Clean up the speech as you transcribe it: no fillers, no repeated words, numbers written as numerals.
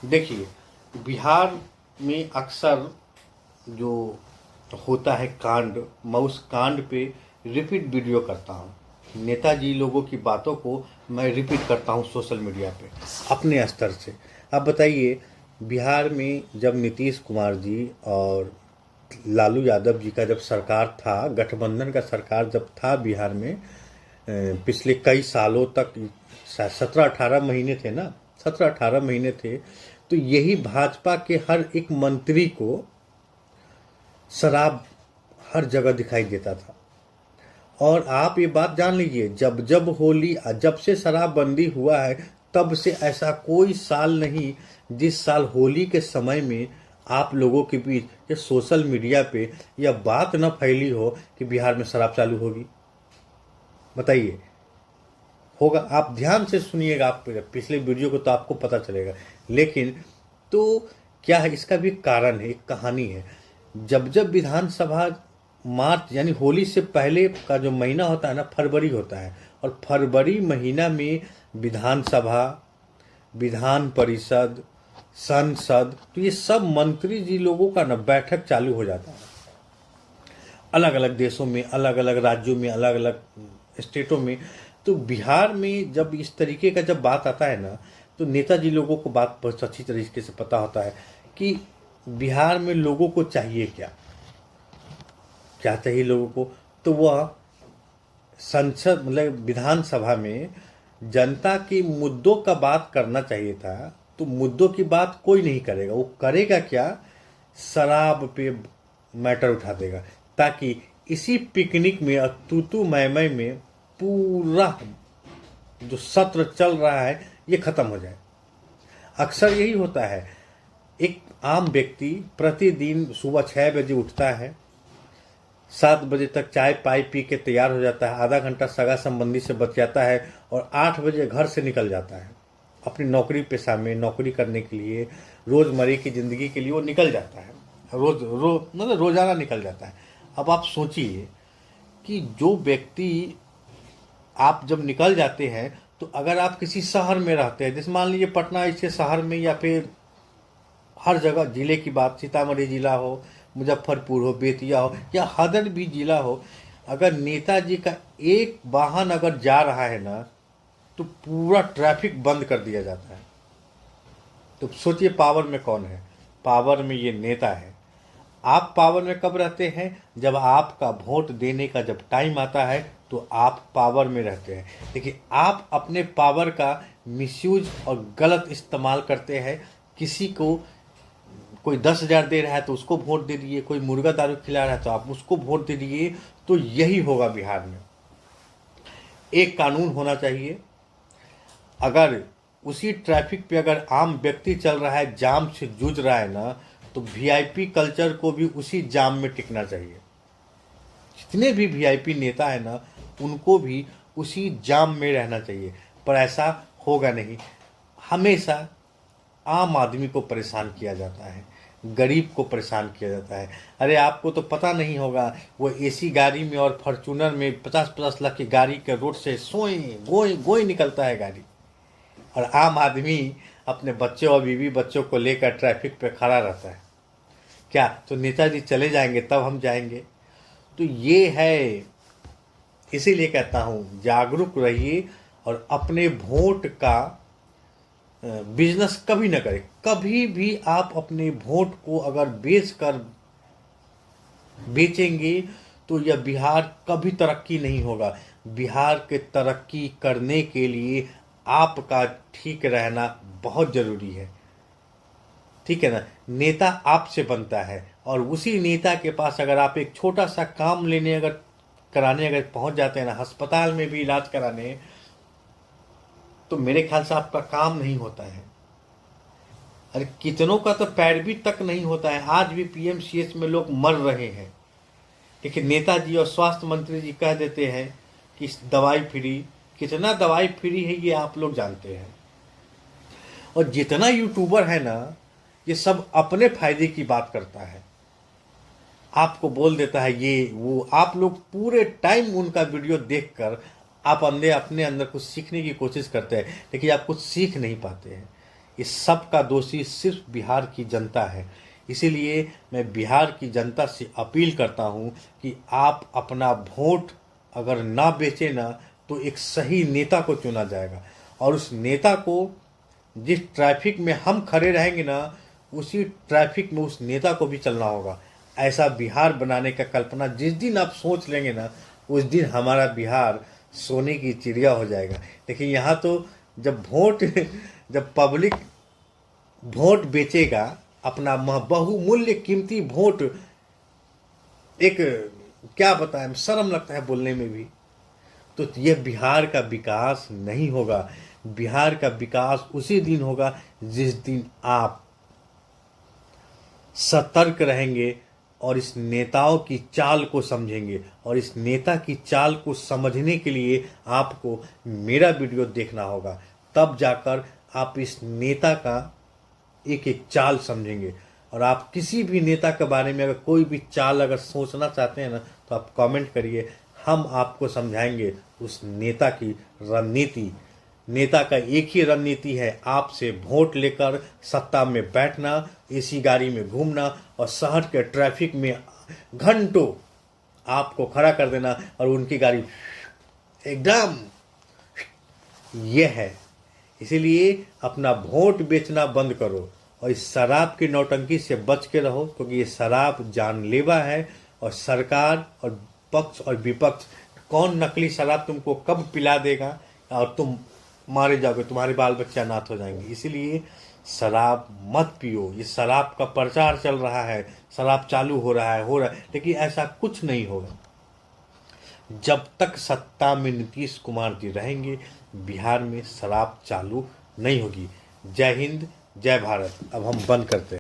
देखिए, बिहार में अक्सर जो होता है कांड, मैं उस कांड पे रिपीट वीडियो करता हूँ। नेताजी लोगों की बातों को मैं रिपीट करता हूँ सोशल मीडिया पे अपने स्तर से। अब बताइए, बिहार में जब नीतीश कुमार जी और लालू यादव जी का जब सरकार था, गठबंधन का सरकार जब था बिहार में, पिछले कई सालों तक 17-18 महीने थे ना, 17-18 महीने थे, तो यही भाजपा के हर एक मंत्री को शराब हर जगह दिखाई देता था। और आप ये बात जान लीजिए, जब जब होली, जब से शराबबंदी हुआ है, तब से ऐसा कोई साल नहीं जिस साल होली के समय में आप लोगों के बीच ये सोशल मीडिया पे यह बात न फैली हो कि बिहार में शराब चालू होगी। बताइए, होगा? आप ध्यान से सुनिएगा, आप पिछले वीडियो को तो आपको पता चलेगा। लेकिन तो क्या है, इसका भी कारण है, एक कहानी है। जब जब विधानसभा मार्च यानी होली से पहले का जो महीना होता है ना, फरवरी होता है, और फरवरी महीना में विधानसभा, विधान परिषद, संसद, तो ये सब मंत्री जी लोगों का ना बैठक चालू हो जाता है। अलग अलग देशों में, अलग अलग राज्यों में, अलग अलग स्टेटों में। तो बिहार में जब इस तरीके का जब बात आता है ना, तो नेताजी लोगों को बात बहुत अच्छी तरीके से पता होता है कि बिहार में लोगों को चाहिए क्या, क्या चाहिए लोगों को। तो वह संसद मतलब विधानसभा में जनता के मुद्दों का बात करना चाहिए था, तो मुद्दों की बात कोई नहीं करेगा। वो करेगा क्या? शराब पे मैटर उठा देगा, ताकि इसी पिकनिक में और तू मैं में पूरा जो सत्र चल रहा है ये खत्म हो जाए। अक्सर यही होता है। एक आम व्यक्ति प्रतिदिन सुबह 6 बजे उठता है, 7 बजे तक चाय पाई पी के तैयार हो जाता है, आधा घंटा सगा संबंधी से बच जाता है, और 8 बजे घर से निकल जाता है अपनी नौकरी पेशा में, नौकरी करने के लिए, रोजमर्रा की जिंदगी के लिए वो निकल जाता है। मतलब रोजाना निकल जाता है। अब आप सोचिए कि जो व्यक्ति, आप जब निकल जाते हैं, तो अगर आप किसी शहर में रहते हैं, जैसे मान लीजिए पटना ऐसे शहर में, या फिर हर जगह जिले की बात, सीतामढ़ी जिला हो, मुजफ्फरपुर हो, बेतिया हो, या हदर भी जिला हो, अगर नेताजी का एक वाहन अगर जा रहा है ना, तो पूरा ट्रैफिक बंद कर दिया जाता है। तो सोचिए पावर में कौन है? पावर में ये नेता है। आप पावर में कब रहते हैं? जब आपका वोट देने का जब टाइम आता है, तो आप पावर में रहते हैं। देखिए, आप अपने पावर का मिसयूज और गलत इस्तेमाल करते हैं। किसी को कोई 10,000 दे रहा है तो उसको वोट दे दिए, कोई मुर्गा दारू खिला रहा है तो आप उसको वोट दे दिए। तो यही होगा बिहार में। एक कानून होना चाहिए। अगर उसी ट्रैफिक पे अगर आम व्यक्ति चल रहा है, जाम से जूझ रहा है ना, तो वीआईपी कल्चर को भी उसी जाम में टिकना चाहिए। जितने भी वीआईपी नेता है ना, उनको भी उसी जाम में रहना चाहिए। पर ऐसा होगा नहीं। हमेशा आम आदमी को परेशान किया जाता है, गरीब को परेशान किया जाता है। अरे आपको तो पता नहीं होगा, वो एसी गाड़ी में और फॉर्चूनर में 50-50 लाख की गाड़ी के रोड से सोए गोए गोए निकलता है गाड़ी, और आम आदमी अपने बच्चों और बीवी बच्चों को लेकर ट्रैफिक पे खड़ा रहता है। क्या तो नेताजी चले जाएंगे तब हम जाएंगे? तो ये है। इसीलिए कहता हूँ, जागरूक रहिए और अपने वोट का बिजनेस कभी ना करें। कभी भी आप अपने वोट को अगर बेचेंगे, तो यह बिहार कभी तरक्की नहीं होगा। बिहार के तरक्की करने के लिए आपका ठीक रहना बहुत जरूरी है। ठीक है ना? नेता आपसे बनता है, और उसी नेता के पास अगर आप एक छोटा सा काम लेने अगर कराने अगर पहुंच जाते हैं ना, अस्पताल में भी इलाज कराने, तो मेरे ख्याल से आपका काम नहीं होता है। अरे कितनों का तो पैरवी तक नहीं होता है। आज भी पीएमसीएच में लोग मर रहे हैं, लेकिन नेताजी और स्वास्थ्य मंत्री जी कह देते हैं कि दवाई फ्री। कितना दवाई फ्री है ये आप लोग जानते हैं। और जितना यूट्यूबर है ना, ये सब अपने फायदे की बात करता है, आपको बोल देता है ये वो। आप लोग पूरे टाइम उनका वीडियो देखकर आप अपने अंदर कुछ सीखने की कोशिश करते हैं, लेकिन आप कुछ सीख नहीं पाते हैं। इस सब का दोषी सिर्फ बिहार की जनता है। इसीलिए मैं बिहार की जनता से अपील करता हूँ कि आप अपना वोट अगर ना बेचे ना, तो एक सही नेता को चुना जाएगा, और उस नेता को जिस ट्रैफिक में हम खड़े रहेंगे ना, उसी ट्रैफिक में उस नेता को भी चलना होगा। ऐसा बिहार बनाने का कल्पना जिस दिन आप सोच लेंगे ना, उस दिन हमारा बिहार सोने की चिड़िया हो जाएगा। लेकिन यहाँ तो जब पब्लिक वोट बेचेगा, अपना बहुमूल्य कीमती वोट, एक क्या बताएं, शर्म लगता है बोलने में भी, तो यह बिहार का विकास नहीं होगा। बिहार का विकास उसी दिन होगा जिस दिन आप सतर्क रहेंगे और इस नेताओं की चाल को समझेंगे। और इस नेता की चाल को समझने के लिए आपको मेरा वीडियो देखना होगा, तब जाकर आप इस नेता का एक एक चाल समझेंगे। और आप किसी भी नेता के बारे में अगर कोई भी चाल अगर सोचना चाहते हैं ना, तो आप कमेंट करिए, हम आपको समझाएंगे उस नेता की रणनीति। नेता का एक ही रणनीति है, आपसे वोट लेकर सत्ता में बैठना, एसी गाड़ी में घूमना और शहर के ट्रैफिक में घंटों आपको खड़ा कर देना और उनकी गाड़ी एकदम, ये है। इसीलिए अपना वोट बेचना बंद करो और इस शराब की नौटंकी से बच के रहो, क्योंकि ये शराब जानलेवा है। और सरकार और पक्ष और विपक्ष, कौन नकली शराब तुमको कब पिला देगा और तुम मारे जाओगे, तुम्हारे बाल बच्चे अनाथ हो जाएंगे। इसीलिए शराब मत पियो। ये शराब का प्रचार चल रहा है, शराब चालू हो रहा है, लेकिन ऐसा कुछ नहीं होगा। जब तक सत्ता में नीतीश कुमार जी रहेंगे, बिहार में शराब चालू नहीं होगी। जय हिंद, जय भारत। अब हम बंद करते हैं।